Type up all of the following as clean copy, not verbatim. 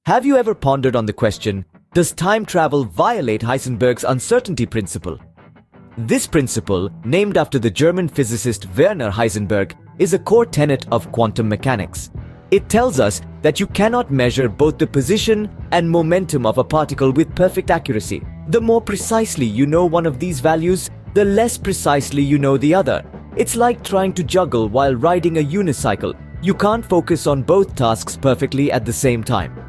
Have you ever pondered on the question, does time travel violate Heisenberg's uncertainty principle? This principle, named after the German physicist Werner Heisenberg, is a core tenet of quantum mechanics. It tells us that you cannot measure both the position and momentum of a particle with perfect accuracy. The more precisely you know one of these values, the less precisely you know the other. It's like trying to juggle while riding a unicycle. You can't focus on both tasks perfectly at the same time.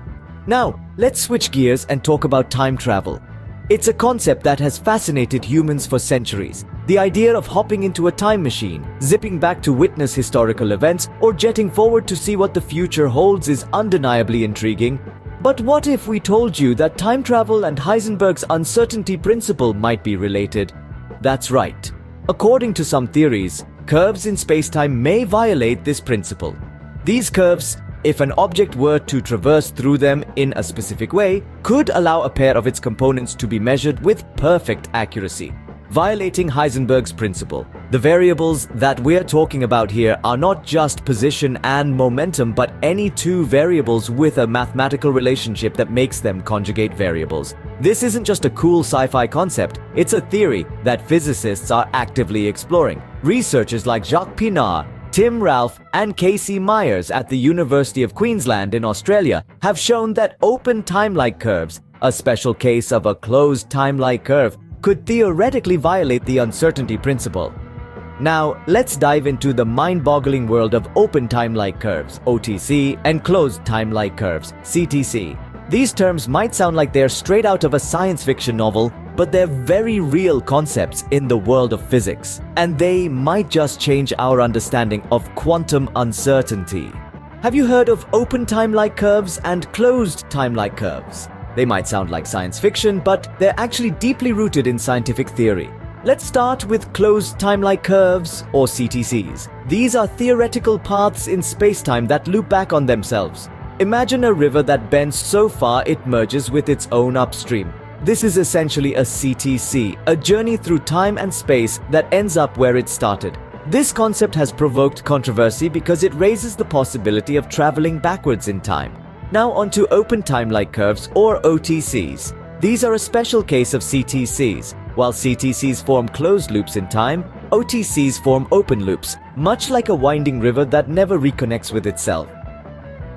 Now, let's switch gears and talk about time travel. It's a concept that has fascinated humans for centuries. The idea of hopping into a time machine, zipping back to witness historical events, or jetting forward to see what the future holds is undeniably intriguing. But what if we told you that time travel and Heisenberg's uncertainty principle might be related? That's right. According to some theories, curves in spacetime may violate this principle. These curves, if an object were to traverse through them in a specific way, could allow a pair of its components to be measured with perfect accuracy, violating Heisenberg's principle. The variables that we're talking about here are not just position and momentum, but any two variables with a mathematical relationship that makes them conjugate variables. This isn't just a cool sci-fi concept, it's a theory that physicists are actively exploring. Researchers like Jacques Pinard, Tim Ralph, and Casey Myers at the University of Queensland in Australia have shown that open timelike curves, a special case of a closed timelike curve, could theoretically violate the uncertainty principle. Now, let's dive into the mind-boggling world of open timelike curves, OTC, and closed timelike curves, CTC. These terms might sound like they're straight out of a science fiction novel, but they're very real concepts in the world of physics, and they might just change our understanding of quantum uncertainty. Have you heard of open timelike curves and closed timelike curves? They might sound like science fiction, but they're actually deeply rooted in scientific theory. Let's start with closed timelike curves, or CTCs. These are theoretical paths in spacetime that loop back on themselves. Imagine a river that bends so far it merges with its own upstream. This is essentially a CTC, a journey through time and space that ends up where it started. This concept has provoked controversy because it raises the possibility of traveling backwards in time. Now onto open timelike curves, or OTCs. These are a special case of CTCs. While CTCs form closed loops in time, OTCs form open loops, much like a winding river that never reconnects with itself.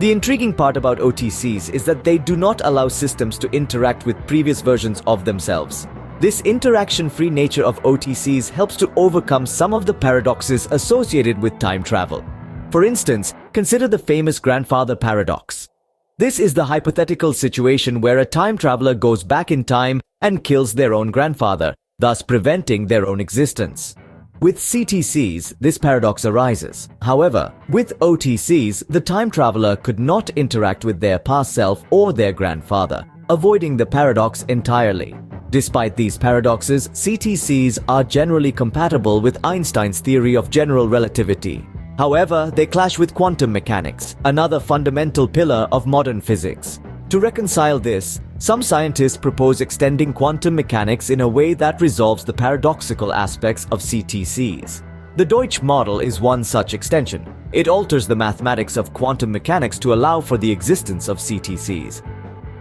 The intriguing part about OTCs is that they do not allow systems to interact with previous versions of themselves. This interaction-free nature of OTCs helps to overcome some of the paradoxes associated with time travel. For instance, consider the famous grandfather paradox. This is the hypothetical situation where a time traveler goes back in time and kills their own grandfather, thus preventing their own existence. With CTCs, this paradox arises. However, with OTCs, the time traveler could not interact with their past self or their grandfather, avoiding the paradox entirely. Despite these paradoxes, CTCs are generally compatible with Einstein's theory of general relativity. However, they clash with quantum mechanics, another fundamental pillar of modern physics. To reconcile this, some scientists propose extending quantum mechanics in a way that resolves the paradoxical aspects of CTCs. The Deutsch model is one such extension. It alters the mathematics of quantum mechanics to allow for the existence of CTCs.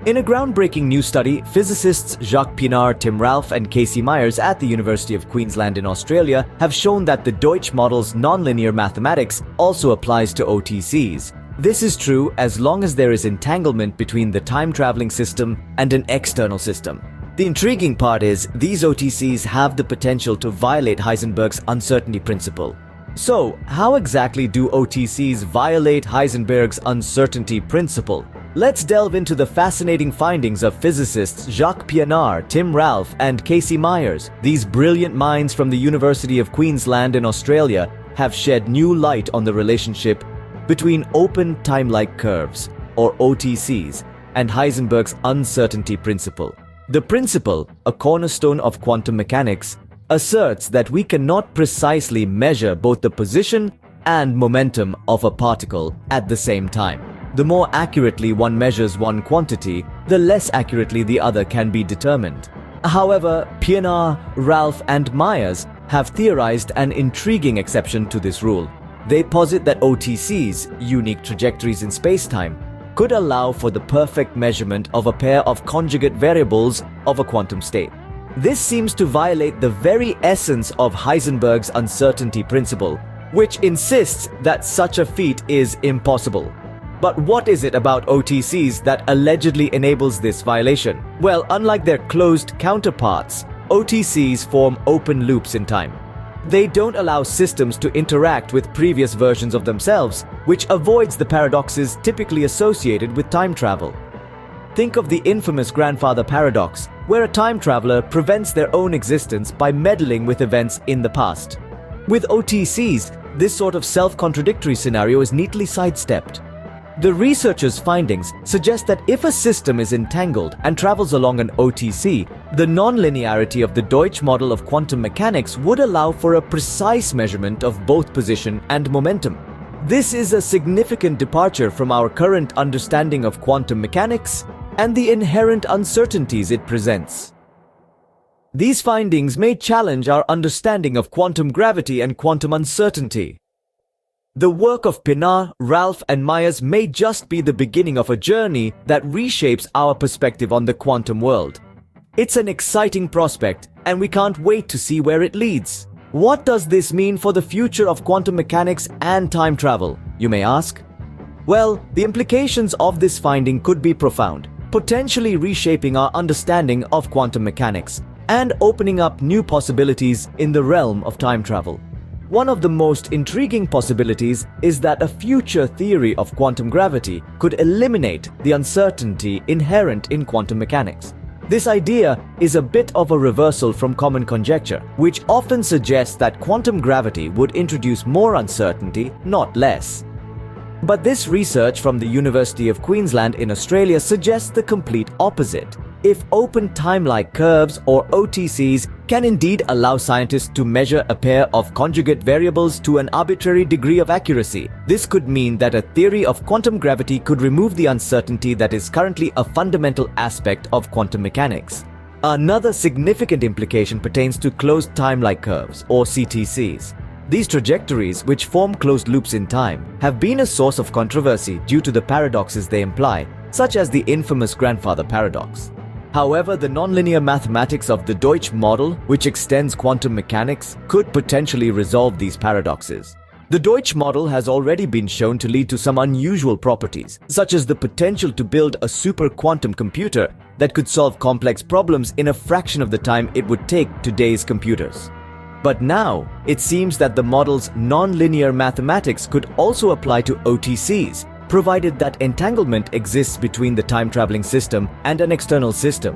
In a groundbreaking new study, physicists Jacques Pinard, Tim Ralph, and Casey Myers at the University of Queensland in Australia have shown that the Deutsch model's nonlinear mathematics also applies to OTCs. This is true as long as there is entanglement between the time-traveling system and an external system. The intriguing part is, these OTCs have the potential to violate Heisenberg's uncertainty principle. So, how exactly do OTCs violate Heisenberg's uncertainty principle? Let's delve into the fascinating findings of physicists Jacques Pinard, Tim Ralph, and Casey Myers. These brilliant minds from the University of Queensland in Australia have shed new light on the relationship between open timelike curves, or OTCs, and Heisenberg's uncertainty principle. The principle, a cornerstone of quantum mechanics, asserts that we cannot precisely measure both the position and momentum of a particle at the same time. The more accurately one measures one quantity, the less accurately the other can be determined. However, Pinard, Ralph, and Myers have theorized an intriguing exception to this rule. They posit that OTCs, unique trajectories in spacetime, could allow for the perfect measurement of a pair of conjugate variables of a quantum state. This seems to violate the very essence of Heisenberg's uncertainty principle, which insists that such a feat is impossible. But what is it about OTCs that allegedly enables this violation? Well, unlike their closed counterparts, OTCs form open loops in time. They don't allow systems to interact with previous versions of themselves, which avoids the paradoxes typically associated with time travel. Think of the infamous grandfather paradox, where a time traveler prevents their own existence by meddling with events in the past. With OTCs, this sort of self-contradictory scenario is neatly sidestepped. The researchers' findings suggest that if a system is entangled and travels along an OTC, the nonlinearity of the Deutsch model of quantum mechanics would allow for a precise measurement of both position and momentum. This is a significant departure from our current understanding of quantum mechanics and the inherent uncertainties it presents. These findings may challenge our understanding of quantum gravity and quantum uncertainty. The work of Pinar, Ralph, and Myers may just be the beginning of a journey that reshapes our perspective on the quantum world. It's an exciting prospect, and we can't wait to see where it leads. What does this mean for the future of quantum mechanics and time travel, you may ask? Well, the implications of this finding could be profound, potentially reshaping our understanding of quantum mechanics and opening up new possibilities in the realm of time travel. One of the most intriguing possibilities is that a future theory of quantum gravity could eliminate the uncertainty inherent in quantum mechanics. This idea is a bit of a reversal from common conjecture, which often suggests that quantum gravity would introduce more uncertainty, not less. But this research from the University of Queensland in Australia suggests the complete opposite. If open timelike curves, or OTCs, can indeed allow scientists to measure a pair of conjugate variables to an arbitrary degree of accuracy, this could mean that a theory of quantum gravity could remove the uncertainty that is currently a fundamental aspect of quantum mechanics. Another significant implication pertains to closed timelike curves, or CTCs. These trajectories, which form closed loops in time, have been a source of controversy due to the paradoxes they imply, such as the infamous grandfather paradox. However, the nonlinear mathematics of the Deutsch model, which extends quantum mechanics, could potentially resolve these paradoxes. The Deutsch model has already been shown to lead to some unusual properties, such as the potential to build a super quantum computer that could solve complex problems in a fraction of the time it would take today's computers. But now, it seems that the model's nonlinear mathematics could also apply to OTCs, provided that entanglement exists between the time-traveling system and an external system.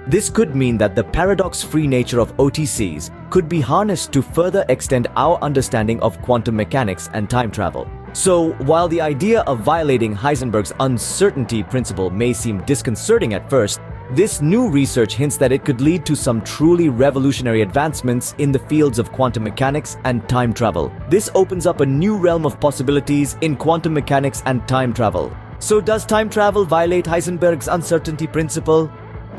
This could mean that the paradox-free nature of OTCs could be harnessed to further extend our understanding of quantum mechanics and time travel. So, while the idea of violating Heisenberg's uncertainty principle may seem disconcerting at first, this new research hints that it could lead to some truly revolutionary advancements in the fields of quantum mechanics and time travel. This opens up a new realm of possibilities in quantum mechanics and time travel. So does time travel violate Heisenberg's uncertainty principle?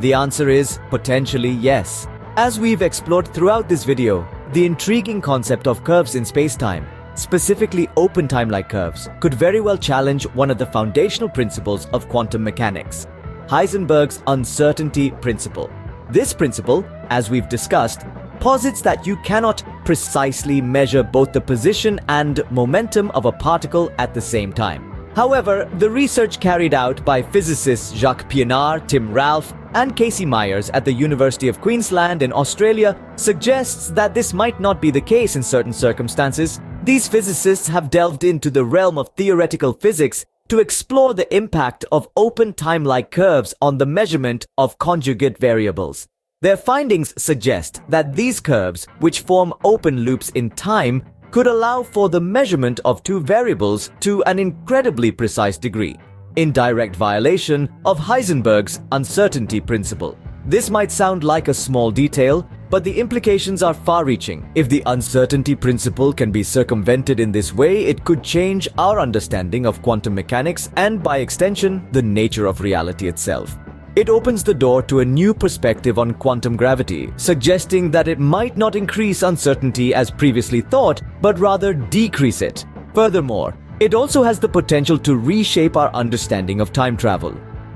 The answer is potentially yes. As we've explored throughout this video, the intriguing concept of curves in spacetime, specifically open timelike curves, could very well challenge one of the foundational principles of quantum mechanics: Heisenberg's uncertainty principle. This principle, as we've discussed, posits that you cannot precisely measure both the position and momentum of a particle at the same time. However, the research carried out by physicists Jacques Pienard, Tim Ralph, and Casey Myers at the University of Queensland in Australia suggests that this might not be the case in certain circumstances. These physicists have delved into the realm of theoretical physics to explore the impact of open timelike curves on the measurement of conjugate variables. Their findings suggest that these curves, which form open loops in time, could allow for the measurement of two variables to an incredibly precise degree, in direct violation of Heisenberg's uncertainty principle. This might sound like a small detail, but the implications are far-reaching. If the uncertainty principle can be circumvented in this way, it could change our understanding of quantum mechanics and, by extension, the nature of reality itself. It opens the door to a new perspective on quantum gravity, suggesting that it might not increase uncertainty as previously thought, but rather decrease it. Furthermore, It also has the potential to reshape our understanding of time travel.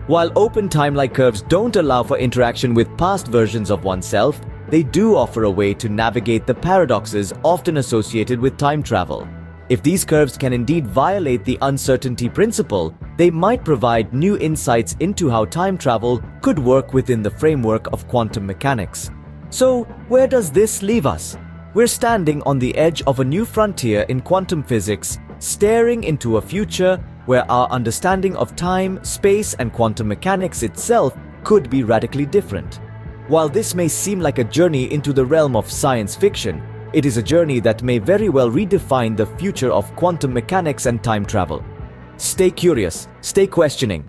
While open timelike curves don't allow for interaction with past versions of oneself, they do offer a way to navigate the paradoxes often associated with time travel. If these curves can indeed violate the uncertainty principle, they might provide new insights into how time travel could work within the framework of quantum mechanics. So, where does this leave us? We're standing on the edge of a new frontier in quantum physics, staring into a future where our understanding of time, space, and quantum mechanics itself could be radically different. While this may seem like a journey into the realm of science fiction, it is a journey that may very well redefine the future of quantum mechanics and time travel. Stay curious, stay questioning,